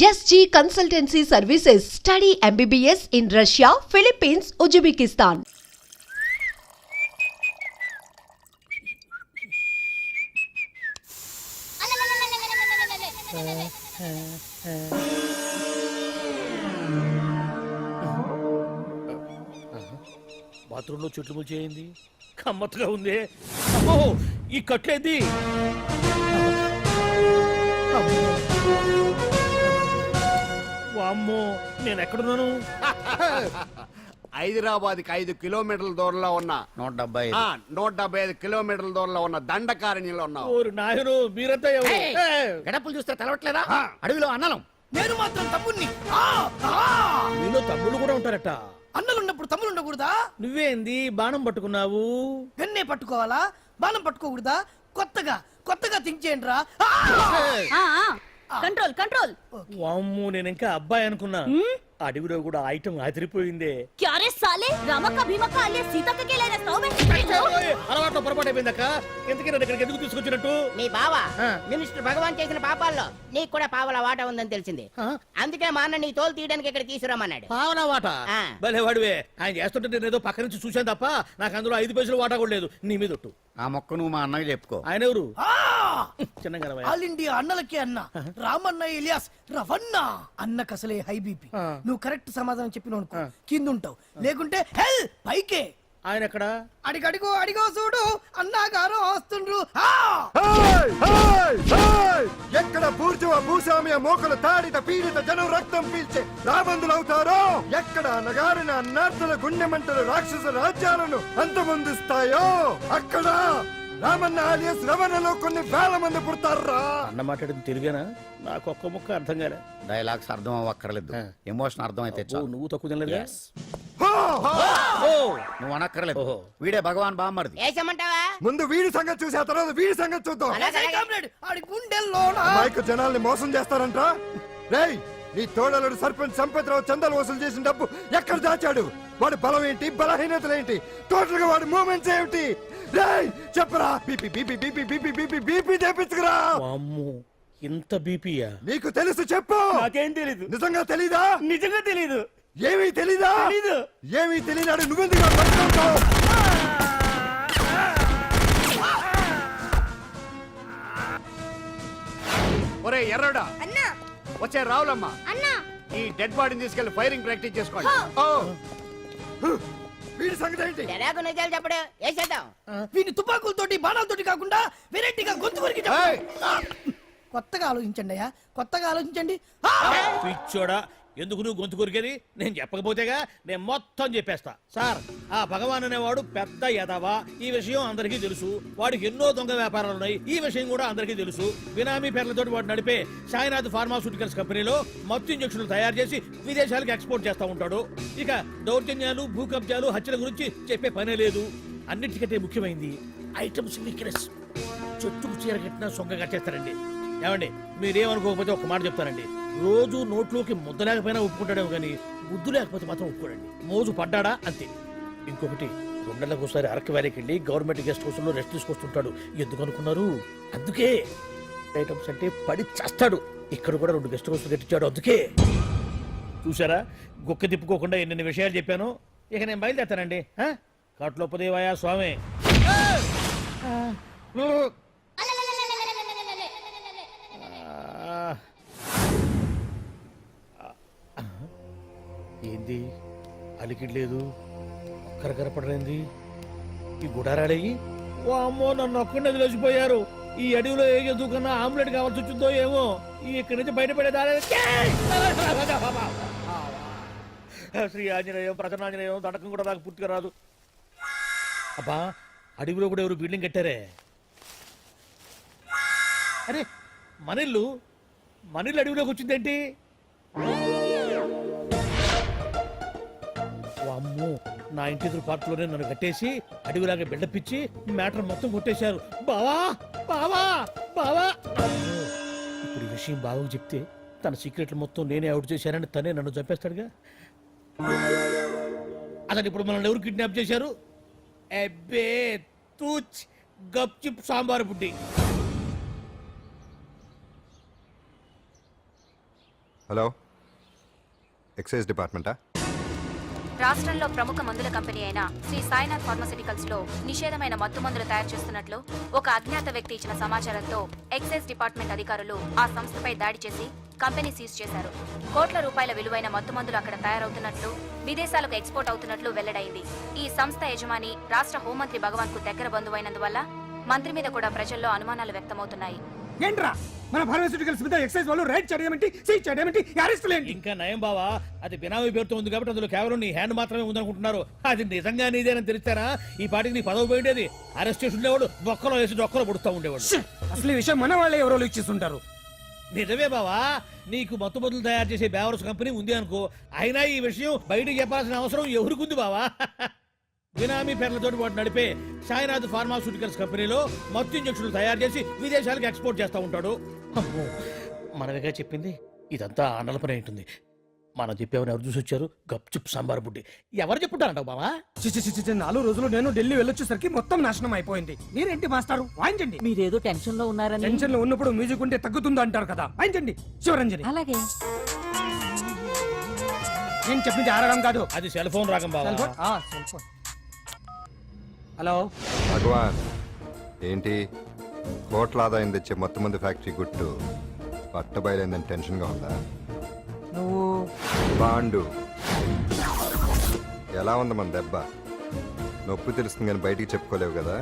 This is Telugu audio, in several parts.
SG Consultancy Services. Study MBBS in Russia, Philippines, Uzbekistan. బాత్రూంలో చెట్లు ముల్చేయింది, కమ్మత్తుగా ఉంది. అమ్మో, ఈ కట్లేంది? వామ్మో, నేను ఎక్కడున్నాను? హైదరాబాద్కి 5 కిలోమీటర్ల దూరంలో ఉన్న 175 కిలోమీటర్ల దూరంలో ఉన్న దండకారణ్యంలో ఉన్నావు. ఓరి నాయను, మీరంతా ఎవరు? గడపలు చూస్తే తెలవట్లేదా? అడవిలో అన్నలం. నేను మాత్రం తమ్ముణ్ణి. మీలో తమ్ముళ్ళు కూడా ఉంటారట. అన్నలున్నప్పుడు తమ్ముడు ఉండకూడదా? నువ్వేంది బాణం పట్టుకున్నావు? వెన్నే పట్టుకోవాలా, బాణం పట్టుకోకూడదా? కొత్తగా థింక్ చేయండి రా. Control control. వామ్మో, నేను ఇంకా అబ్బాయి అనుకున్నా. అడవిలో కూడా ఐటమ్ అదిరిపోయిందే. క్యారే సాలే, రామక్క భీమక్క అల్లే సీతక్క కేలేనా సౌబే. అలవాటు పొరపాటు అయిపోయిందక్క. ఎందుకు నన్ను ఇక్కడికి ఎందుకు తీసుకొచ్చినట్టు? మీ బావా మినిస్టర్ భగవాన్ చేసిన పాపాల్లో నీకు కూడా పావల వాటా ఉందని తెలిసింది. అందుకే మా అన్న నీ తోలు తీయడానికి ఇక్కడ తీసుకురామన్నాడు. పావలా వాటా? భలే వాడివే. ఆయన చేస్తుంటే నేను ఏదో పక్క నుంచి చూశాను తప్ప నాకు అందులో 5 పైసలు వాటా కూడా లేదు. నీ మీద ఒట్టు. ఆ మొక్క నువ్వు మా అన్నకి చెప్పుకో. ఆయన ఎవరు? చిన్నగా ఆల్ ఇండియా అన్నలకి అన్న రామన్న ఇలియాస్ రవన్న. అన్నకు అసలే హై బీపీ. నువ్వు కరెక్ట్ సమాధానం చెప్పిన కింద ఉంటావు, లేకుంటే హెల్ పైకే. ఆయన ఎక్కడ? అడిగో చూడు, అన్నగారు వస్తుండ్రు. ఎక్కడ బూర్జువ భూస్వామ్య మోకలు తాడిత పీడిత జనం రక్తం పీల్చే రాబందులవుతారో, ఎక్కడ నగారిన అన్నార్థుల గుండె మంటలు రాక్షస రాజ్యాలను అంతమొందిస్తాయో, అక్కడ రామన్న ఆలియస్ రవణలో కొన్ని వేల మంది పుడతారా. అన్న మాట్లాడింది తెలుగేనా? నాకు ఒక్క ముక్క అర్థం కాలే. డైలాగ్స్ అర్థం అవ్వక్కర్లేదు, ఎమోషన్ అర్థం అయితే నువ్వు తక్కువ తినలేదు. నువ్వు అనక్కర్లేదు. వీడే భగవాన్ బామ్మర్ది. ఏసమంటావా? ముందు వీడి సంగతి చూసి ఆ తర్వాత వీడి సంగతి చూద్దాం. మైకు జనాల్ని మోసం చేస్తారంట. రేయ్, నీ తోడలుడు సర్పంచ్ సంపత్రావు చందాలు వసూలు చేసిన డబ్బు ఎక్కడ దాచాడు? వాడి బలం ఏంటి, బలహీనతలు ఏంటి, టోటల్ గా వాడి మూమెంట్స్ ఏమిటి? రేయ్ చెప్పరా. BP BP BP BP BP BP తెప్పించుకురా. ఇంత బీపీయా? నీకు తెలుసు చెప్పు. నాకేం తెలీదు. నిజంగా తెలీదా? నిజంగా తెలీదు. ఏమీ తెలీదా? తెలీదు. ఏమీ తెలియనాడు నువ్వెందుకు పట్టుకుంటావు? ఒరే ఎర్రడా, వచ్చే రావులమ్మ, ఈ డెడ్ బాడీని తీసుకెళ్లి ఫైరింగ్ ప్రాక్టీస్ చేసుకోండి. వీడి సంగతి ఏంటి? ఎలాగో నిజాలు చెప్పడు. వేసేద్దాం. వీని తుపాకులతోటి బాణాలతోటి కాకుండా వెరైటీగా గొంతు వరకు కొత్తగా ఆలోచించండి అయ్యా, కొత్తగా ఆలోచించండి. పిచ్చోడా, ఎందుకు నువ్వు గొంతు కొరికేది? నేను చెప్పకపోతేగా నేను మొత్తం చెప్పేస్తా. సార్, ఆ భగవాన్ అనేవాడు పెద్ద యదవా. ఈ విషయం అందరికీ తెలుసు. వాడికి ఎన్నో దొంగ వ్యాపారాలు ఉన్నాయి. ఈ విషయం కూడా అందరికీ తెలుసు. బినామీ పేర్లతో వాడు నడిపే సాయినాథ్ ఫార్మాస్యూటికల్స్ కంపెనీలో మత్తు ఇంజక్షన్లు తయారు చేసి విదేశాలకు ఎక్స్పోర్ట్ చేస్తా ఉంటాడు. ఇక దౌర్జన్యాలు, భూ కబ్జాలు, హత్యల గురించి చెప్పే పనే లేదు. అన్నిటికంటే ముఖ్యమైంది ఐటమ్స్ వీక్నెస్. చెట్టుకు చీర కట్టినా సొంగ కట్టేస్తారండి. ఏమండి, మీరేమనుకోకపోతే ఒక మాట చెప్తానండి. రోజు నోట్లోకి ముద్ద లేకపోయినా ఒప్పుకుంటాడేమో కానీ ముద్దు లేకపోతే మాత్రం ఒప్పుకోడండి. మోజు పడ్డాడా అంతే. ఇంకొకటి, 2 నెలలకు ఒకసారి అరకు వ్యాలీకి వెళ్ళి గవర్నమెంట్ గెస్ట్ హౌస్ లో రెస్ట్ తీసుకొస్తుంటాడు. ఎందుకు అనుకున్నారు? అందుకే. ఐటమ్స్ అంటే పడి చేస్తాడు. ఇక్కడ కూడా 2 గెస్ట్ హౌస్ కట్టించాడు. అందుకే. చూసారా, గుక్క తిప్పుకోకుండా ఎన్ని విషయాలు చెప్పాను. ఇక నేను బయలుదేరుతానండి. కాట్లోపదేవాయ స్వామి. ఏంది అలికిడ్లేదు, ఒక్కరు కనపడలేంది. ఈ గుడారాడయ్యి ఓ అమ్మో, నన్ను ఒక్కడిని వదిలేసిపోయారు. ఈ అడవిలో ఏ ఎదుగుకన్నా ఆమ్లెట్ కావాల్సి వచ్చిందో ఏమో. ఇక్కడి నుంచి బయటపడేదారే. శ్రీ ఆంజనేయం, ప్రసన్నాంజనేయం, తడకం కూడా నాకు పూర్తిగా రాదు. అబ్బా, అడవిలో కూడా ఎవరు బిల్డింగ్ కట్టారే. అరే, మనిల్లు అడవిలోకి వచ్చిందేంటి? అమ్మో, నా ఇంటి ఎదురు పార్కులోనే నన్ను కట్టేసి అడవిలాగా బిల్డపిచ్చి మ్యాటర్ మొత్తం కొట్టేశారు. బావా బావా బావా. ఇప్పుడు ఈ విషయం బావకు చెప్తే తన సీక్రెట్లు మొత్తం నేనే అవుట్ చేశానని తనే నన్ను చంపేస్తాడుగా. అతను ఇప్పుడు మనల్ని ఎవరు కిడ్నాప్ చేశారు? అబ్బే తూచ్, గప్ చిప్ సాంబార్ బుడ్డి. హలో, ఎక్సైజ్ డిపార్ట్మెంటా? రాష్ట్రంలో ప్రముఖ మందుల కంపెనీ అయిన శ్రీ సాయినాథ్ ఫార్మాస్యూటికల్స్ లో నిషేధమైన మత్తు మందులు తయారు చేస్తున్నట్లు ఒక అజ్ఞాత వ్యక్తి ఇచ్చిన సమాచారంతో ఎక్సైజ్ డిపార్ట్మెంట్ అధికారులు ఆ సంస్థపై దాడి చేసి కంపెనీ సీజ్ చేశారు. కోట్ల రూపాయల విలువైన మత్తు మందులు అక్కడ తయారవుతున్నట్లు, విదేశాలకు ఎక్స్పోర్ట్ అవుతున్నట్లు వెల్లడైంది. ఈ సంస్థ యజమాని రాష్ట్ర హోంమంత్రి భగవాన్ కు దగ్గర బంధువైనందువల్ల మంత్రి మీద కూడా ప్రజల్లో అనుమానాలు వ్యక్తమవుతున్నాయి. ఏంట్రా మన ఫార్మాస్యూటికల్స్ మీద ఎక్సైజ్ వాళ్ళు రైడ్ చేయడమేంటి, సీజ్ చేయడమేంటి, అరెస్టులు ఏంటి? ఇంకా నయం బావా, అది బినామీ పేరుతో ఉంది కాబట్టి అందులో కేవలం నీ హ్యాండ్ మాత్రమే ఉందనుకుంటున్నారు. అది నిజంగా నీదేనని తెలిస్తారా ఈ పాటికి నీ పదవి పోయిండేది. అరెస్ట్ చేసి ఉండేవాడు, బొక్కలో వేసి డొక్కలో పుడుతూ ఉండేవాడు. అసలు ఈ విషయం మన వాళ్ళే ఎవరో ఇచ్చేస్తుంటారు. నిజమే బావా, నీకు మత్తు మందులు తయారు చేసే బేవర్స్ కంపెనీ ఉంది అనుకో, అయినా ఈ విషయం బయటకు చెప్పాల్సిన అవసరం ఎవరికుంది బావా? బినామీ పేర్లతో వాడు నడిపే సాయినాథ్ ఫార్మాస్యూటికల్స్ కంపెనీలో మత్తు ఇంజక్షన్లు తయారు చేసి విదేశాలకు ఎక్స్పోర్ట్ చేస్తూ ఉంటాడు. అమ్మో, మనమేగా చెప్పింది, ఇదంతా ఆండల పని ఉంటుంది. మనం చెప్పేవని ఎవరు చూసి వచ్చారు? గప్చుప్ సాంబార్ బుడ్డి. ఎవరు చెప్పుంటారంటావు బావా? చిచి 4 రోజులు నేను ఢిల్లీ వెళ్ళొచ్చేసరికి మొత్తం నాశనం అయిపోయింది. మీరేంటి మాస్టారు, వాయించండి. మీరేదో టెన్షన్ లో ఉన్నారని. టెన్షన్ లో ఉన్నప్పుడు మ్యూజిక్ ఉంటే తగ్గుతుందో అంటారు కదా, వాయించండి శివరంజని. అలాగే. నేను చెప్పింది ఆరడం కాదు, అది సెల్ ఫోన్ రాగం బావా. Cell phone. Cell phone. Hello Bhagavan, ఏంటి కోట్ల ఆదాయం తెచ్చే మొత్తం మంది ఫ్యాక్టరీ గుట్టు పట్టబయలైందని టెన్షన్గా ఉందా? నువ్వు బాండు, ఎలా ఉంది మన దెబ్బ? నొప్పి తెలుస్తుంది కానీ బయటికి చెప్పుకోలేవు కదా.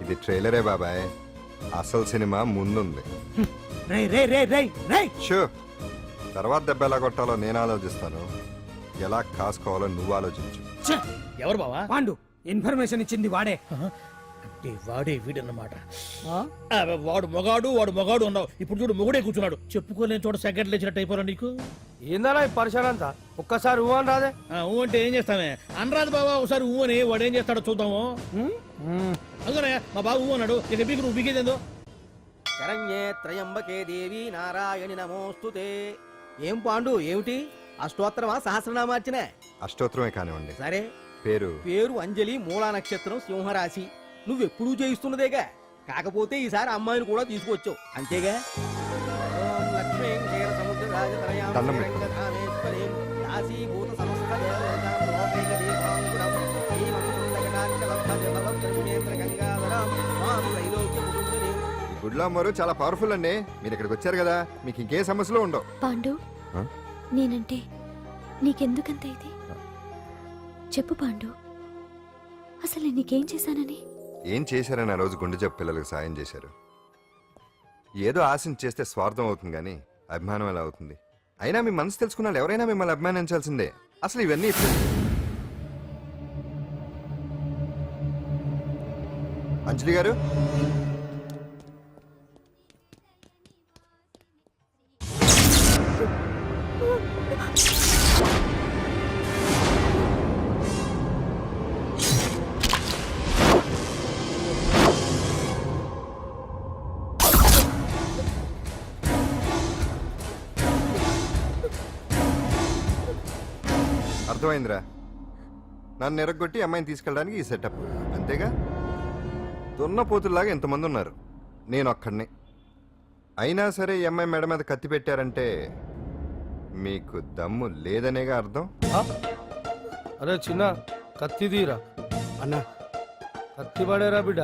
ఇది ట్రైలరే బాబాయ్, అసలు సినిమా ముందుంది. రే రే రే రే రే షూ, తర్వాత దెబ్బ ఎలా కొట్టాలో నేను ఆలోచిస్తాను, ఎలా కాసుకోవాలో నువ్వు ఆలోచించు. ఎవరు బావా? పాండు, ఇన్ఫర్మేషన్ ఇచ్చింది వాడే. అంటే వాడే వీడన్నమాట. వాడు మొగాడు అన్నావు, ఇప్పుడు చూడు మొగుడే కూర్చున్నాడు. చెప్పుకోలేని చోట సెకండ్ లేచినట్టు అయిపోరా నీకు. ఏందన్నా ఈ పరిసరం అంతా? ఒక్కసారి ఊ అని రాదే. ఊ అంటే ఏం చేస్తామే? అనరాదు బాబా, ఒకసారి ఊ అని. వాడు ఏం చేస్తాడో చూద్దాము. అందుకనే మా బాబు ఊ అన్నాడు, ఇక బీకు నువ్వు బీకేదేందో. శరణ్యే త్రయంబకే దేవి నారాయణి నమోస్తుతే. ఏం పాండు, ఏమిటి అష్టోత్తరమా సహస్రనామార్చనే? అష్టోత్తరమే కానివ్వండి. సరే, పేరు అంజలి, మూలా నక్షత్రం, సింహరాశి. నువ్వెప్పుడూ చేయిస్తున్నదేగా, కాకపోతే ఈసారి అమ్మాయిని కూడా తీసుకొచ్చావు అంతేగా. ఓం లక్ష్మీం క్షీరసముద్రరాజతనయాం దండం పెట్టు. శ్రీరంగధామేశ్వరీం దాసీభూత సమస్త దేవతాం లోకైక దీపాంకురం శ్రీమంతులగనాక్షలబ్ధజలవక్రమేంద్రగంగాధరం మాం త్రైలోక్యముకుంజనీం. ఈ గుడ్లో అమ్మరు చాలా పవర్ఫుల్ అండి. మీరు ఇక్కడికి వచ్చారు కదా, మీకు ఇంకే సమస్యలు ఉండవు. పాండు, ఆ? నేనంటే నీకెందుకంత ఇది? చెప్పు పాండు, అసలు నీకేం చేశానని? ఏం చేశారని ఆ రోజు గుండె జబ్బు పిల్లలకు సాయం చేశారు. ఏదో ఆశించి చేస్తే స్వార్థం అవుతుంది కానీ అభిమానం ఎలా అవుతుంది? అయినా మీ మనసు తెలుసుకున్న వాళ్ళు ఎవరైనా మిమ్మల్ని అభిమానించాల్సిందే. అసలు ఇవన్నీ ఇప్పుడు అంజలి గారు, అర్థమైందిరా? నన్ను ఎరగొట్టి అమ్మాయిని తీసుకెళ్ళడానికి ఈ సెటప్ అంతేగా? దున్నపోతుల్లాగా ఎంతమంది ఉన్నారు, నేను ఒక్కడిని. అయినా సరే ఈ అమ్మాయి మెడ మీద కత్తి పెట్టారంటే మీకు దమ్ము లేదనేగా అర్థం. అరే చిన్న కత్తి తీరా అన్న, కత్తి పడేరా బిడ్డ.